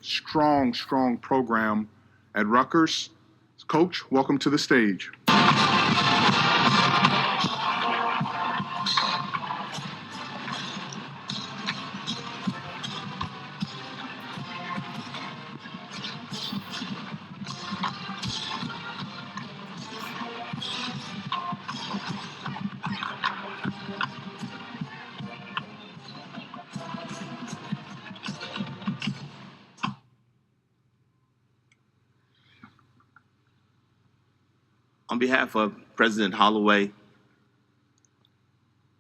strong program at Rutgers. Coach, welcome to the stage. On behalf of President Holloway,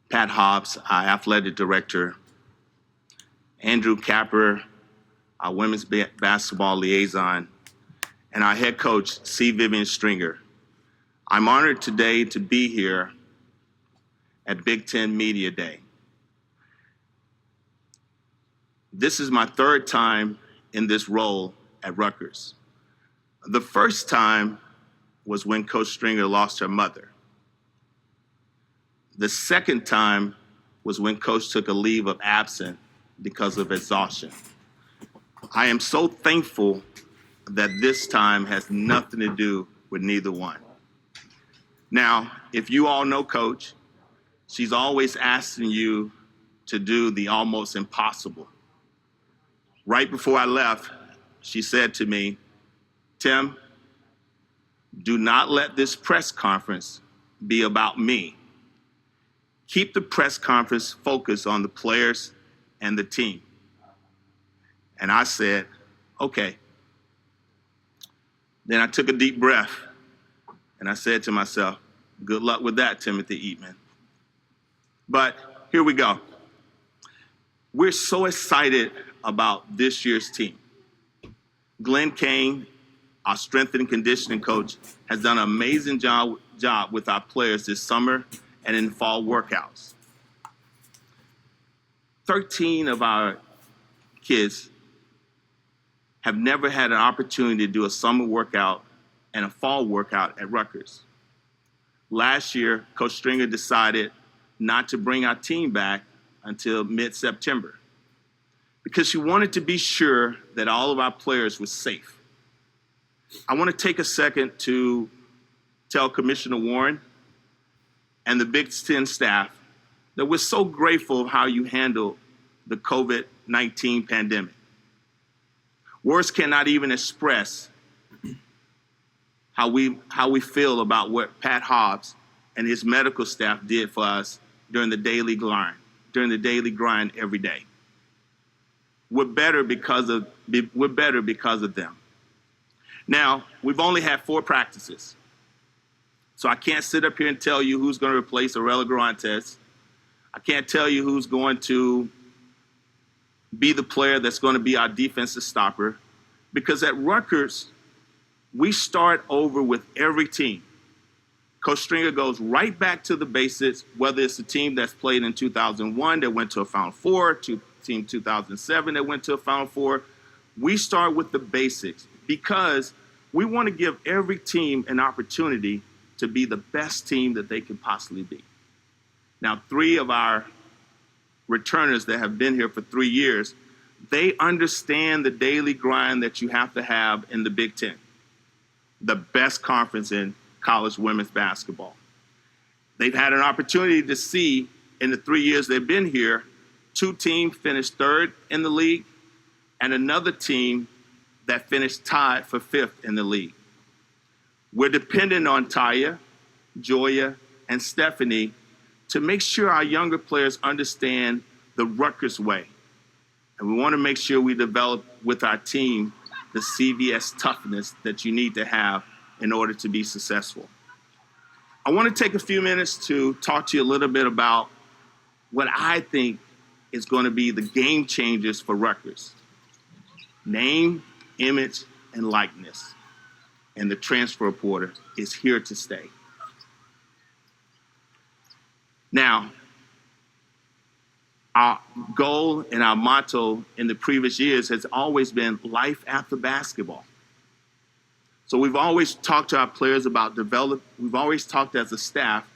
Pat Hobbs, our athletic director, Andrew Capper, our women's basketball liaison, and our head coach, C. Vivian Stringer, I'm honored today to be here at B1G Media Day. This is my third time in this role at Rutgers. The first time was when Coach Stringer lost her mother. The second time was when Coach took a leave of absence because of exhaustion. I am so thankful that this time has nothing to do with neither one. Now, if you all know Coach, she's always asking you to do the almost impossible. Right before I left, she said to me, "Tim, do not let this press conference be about me. Keep the press conference focused on the players and the team." And I said, okay. Then I took a deep breath and I said to myself, good luck with that, Timothy Eatman. But here we go. We're so excited about this year's team. Glenn Kane, our strength and conditioning coach, has done an amazing job with our players this summer and in fall workouts. 13 of our kids have never had an opportunity to do a summer workout and a fall workout at Rutgers. Last year, Coach Stringer decided not to bring our team back until mid-September because she wanted to be sure that all of our players were safe. I want to take a second to tell Commissioner Warren and the B1G staff that we're so grateful of how you handled the COVID-19 pandemic. Words cannot even express how we feel about what Pat Hobbs and his medical staff did for us during the daily grind every day. We're better because of them. Now, we've only had 4 practices, so I can't sit up here and tell you who's going to replace Aurelia Garantes. I can't tell you who's going to be the player that's going to be our defensive stopper, because at Rutgers, we start over with every team. Coach Stringer goes right back to the basics, whether it's a team that's played in 2001 that went to a Final Four, team 2007 that went to a Final Four. We start with the basics because we want to give every team an opportunity to be the best team that they can possibly be. Now, 3 of our returners that have been here for 3 years, they understand the daily grind that you have to have in the Big Ten, the best conference in college women's basketball. They've had an opportunity to see in the 3 years they've been here, 2 teams finished 3rd in the league and another team that finished tied for 5th in the league. We're dependent on Taya, Joya, and Stephanie to make sure our younger players understand the Rutgers way. And we want to make sure we develop with our team the CVS toughness that you need to have in order to be successful. I want to take a few minutes to talk to you a little bit about what I think is going to be the game changers for Rutgers. Name, image, and likeness. And the transfer portal is here to stay. Now, our goal and our motto in the previous years has always been life after basketball. So we've always talked to our players about we've always talked as a staff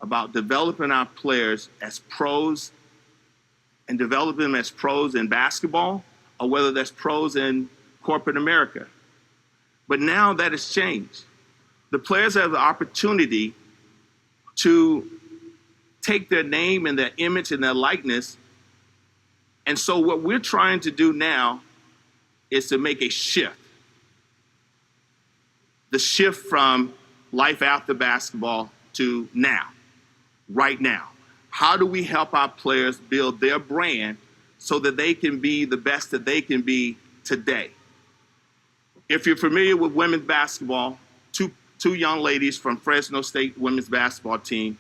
about developing our players as pros and developing them as pros in basketball, or whether that's pros in corporate America. But now that has changed. The players have the opportunity to take their name and their image and their likeness. And so what we're trying to do now is to make a shift. The shift from life after basketball to now, right now. How do we help our players build their brand so that they can be the best that they can be today? If you're familiar with women's basketball, two young ladies from Fresno State women's basketball team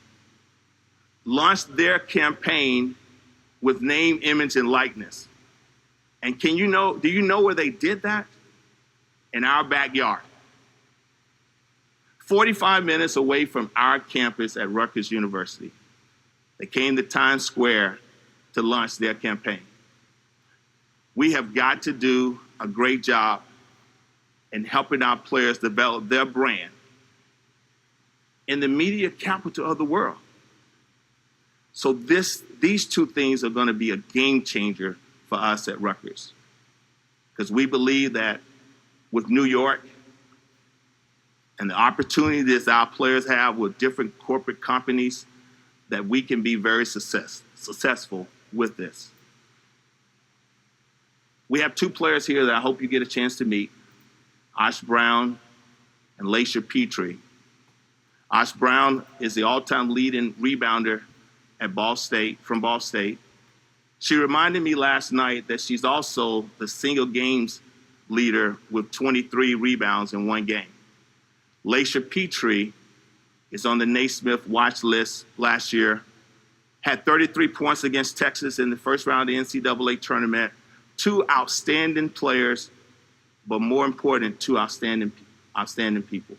launched their campaign with name, image, and likeness. And do you know where they did that? In our backyard. 45 minutes away from our campus at Rutgers University. They came to Times Square to launch their campaign. We have got to do a great job in helping our players develop their brand in the media capital of the world. So these two things are going to be a game changer for us at Rutgers, because we believe that with New York and the opportunity that our players have with different corporate companies, that we can be very successful with this. We have two players here that I hope you get a chance to meet, Osh Brown and Laisha Petrie. Osh Brown is the all-time leading rebounder at Ball State, from Ball State. She reminded me last night that she's also the single games leader with 23 rebounds in one game. Laisha Petrie is on the Naismith watch list last year, had 33 points against Texas in the first round of the NCAA tournament. Two outstanding players, but more important, two outstanding people.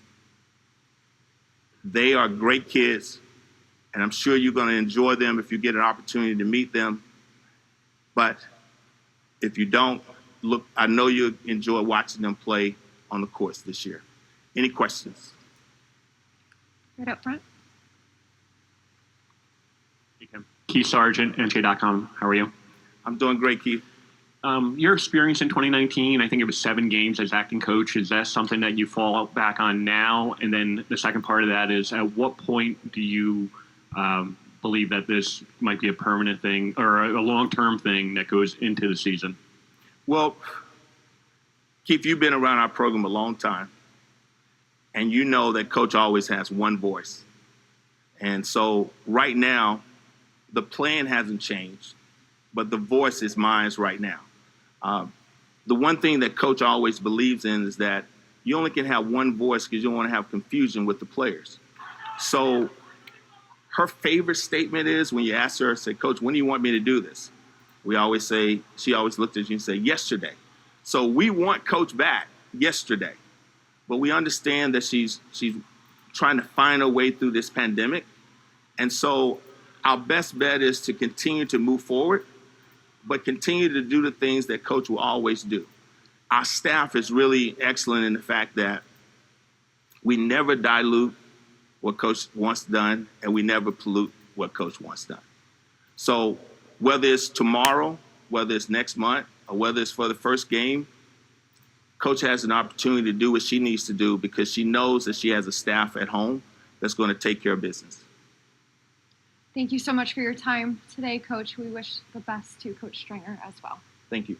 They are great kids, and I'm sure you're going to enjoy them if you get an opportunity to meet them. But if you don't, look, I know you'll enjoy watching them play on the courts this year. Any questions? Right up front. Keith Sargent, NJ.com. How are you? I'm doing great, Keith. Your experience in 2019, I think it was 7 games as acting coach. Is that something that you fall back on now? And then the second part of that is, at what point do you believe that this might be a permanent thing or a long-term thing that goes into the season? Well, Keith, you've been around our program a long time, and you know that coach always has one voice. And so right now, the plan hasn't changed, but the voice is mine right now. The one thing that coach always believes in is that you only can have one voice because you don't want to have confusion with the players. So her favorite statement is when you ask her, say, Coach, when do you want me to do this? We always say, she always looked at you and said, yesterday. So we want Coach back yesterday, but we understand that she's trying to find her way through this pandemic. And so our best bet is to continue to move forward, but continue to do the things that Coach will always do. Our staff is really excellent in the fact that we never dilute what Coach wants done, and we never pollute what Coach wants done. So whether it's tomorrow, whether it's next month, or whether it's for the first game, Coach has an opportunity to do what she needs to do because she knows that she has a staff at home that's going to take care of business. Thank you so much for your time today, Coach. We wish the best to Coach Stringer as well. Thank you.